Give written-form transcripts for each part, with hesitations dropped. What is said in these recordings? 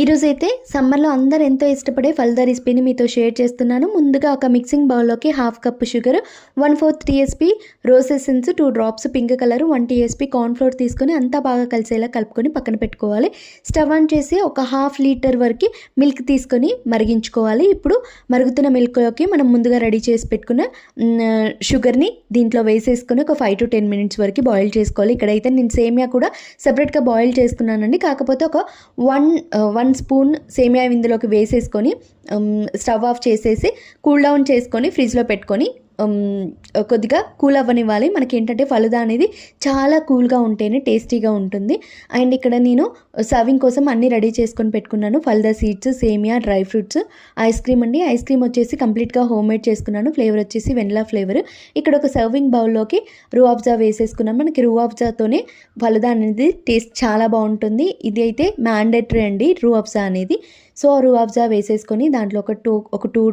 ఈరోజైతే సమ్మర్లో అందరూ ఎంతో ఇష్టపడే ఫలదా రెసిపీని మీతో షేర్ చేస్తున్నాను. ముందుగా ఒక మిక్సింగ్ బౌల్లోకి 1/2 cup sugar, 1/4 tsp rose essence, 2 drops pink colour, 1 tsp cornflour తీసుకొని అంతా బాగా కలిసేలా కలుపుకొని పక్కన పెట్టుకోవాలి. స్టవ్ ఆన్ చేసి ఒక 1/2 లీటర్ వరకు మిల్క్ తీసుకొని మరిగించుకోవాలి. ఇప్పుడు మరుగుతున్న మిల్క్లోకి మనం ముందుగా రెడీ చేసి పెట్టుకున్న షుగర్ని దీంట్లో వేసేసుకొని ఒక 5 to 10 మినిట్స్ వరకు బాయిల్ చేసుకోవాలి. ఇక్కడైతే నేను సేమియా కూడా సపరేట్గా బాయిల్ చేసుకున్నానండి. కాకపోతే ఒక 1 స్పూన్ సేమియా ఇందులోకి వేసేసుకొని స్టవ్ ఆఫ్ చేసేసి కూల్ డౌన్ చేసుకొని ఫ్రిడ్జ్లో పెట్టుకొని కొద్దిగా కూల్ అవ్వనివ్వాలి. మనకి ఏంటంటే ఫలుదా అనేది చాలా కూల్గా ఉంటేనే టేస్టీగా ఉంటుంది. అండ్ ఇక్కడ నేను సర్వింగ్ కోసం అన్నీ రెడీ చేసుకొని పెట్టుకున్నాను. ఫలుదా సీడ్స్, సేమియా, డ్రై ఫ్రూట్స్, ఐస్ క్రీమ్ అండి. ఐస్ క్రీమ్ వచ్చేసి కంప్లీట్గా హోమ్ మేడ్ చేసుకున్నాను. ఫ్లేవర్ వచ్చేసి వెనిలా ఫ్లేవర్. ఇక్కడ ఒక సర్వింగ్ బౌల్లోకి రూ అఫ్జా వేసేసుకున్నాను. మనకి రూ అఫ్జాతోనే ఫలుదా అనేది టేస్ట్ చాలా బాగుంటుంది. ఇది అయితే మ్యాండేటరీ అండి రూ అఫ్జా అనేది. సో రూ అఫ్జా వేసేసుకొని దాంట్లో ఒక టూ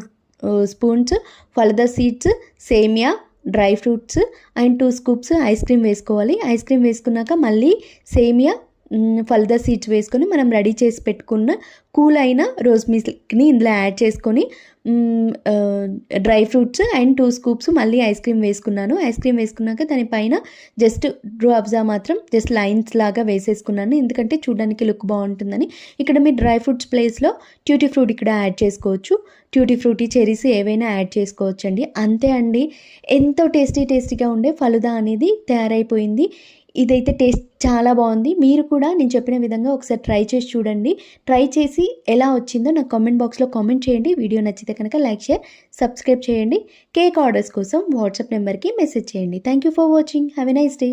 స్పూన్స్ ఫలుదా సీడ్స్, సేమియా, dry fruits and 2 scoops ice cream వేసుకోవాలి. ఐస్ క్రీమ్ వేసుకున్నాక మళ్ళీ సేమియా, ఫలుదా సీడ్స్ వేసుకొని మనం రెడీ చేసి పెట్టుకున్న కూల్ అయిన రోజ్ మిల్క్ని ఇందులో యాడ్ చేసుకొని డ్రై ఫ్రూట్స్ అండ్ 2 స్కూప్స్ మళ్ళీ ఐస్ క్రీమ్ వేసుకున్నాను. ఐస్ క్రీమ్ వేసుకున్నాక దానిపైన జస్ట్ రూ అఫ్జా మాత్రం జస్ట్ లైన్స్ లాగా వేసేసుకున్నాను, ఎందుకంటే చూడడానికి లుక్ బాగుంటుందని. ఇక్కడ మీరు డ్రై ఫ్రూట్స్ ప్లేస్లో ట్యూటీ ఫ్రూట్ ఇక్కడ యాడ్ చేసుకోవచ్చు. ట్యూటీ ఫ్రూటీ, చెరీస్ ఏవైనా యాడ్ చేసుకోవచ్చు అండి. అంతే అండి, ఎంతో టేస్టీగా ఉండే ఫలుదా అనేది తయారైపోయింది. ఇదైతే టేస్ట్ చాలా బాగుంది. మీరు కూడా నేను చెప్పిన విధంగా ఒకసారి ట్రై చేసి చూడండి. ట్రై చేసి ఎలా వచ్చిందో నాకు కామెంట్ బాక్స్లో కామెంట్ చేయండి. వీడియో నచ్చితే కనుక లైక్, షేర్, సబ్స్క్రైబ్ చేయండి. కేక్ ఆర్డర్స్ కోసం వాట్సాప్ నెంబర్కి మెసేజ్ చేయండి. Thank you for watching. Have a nice day.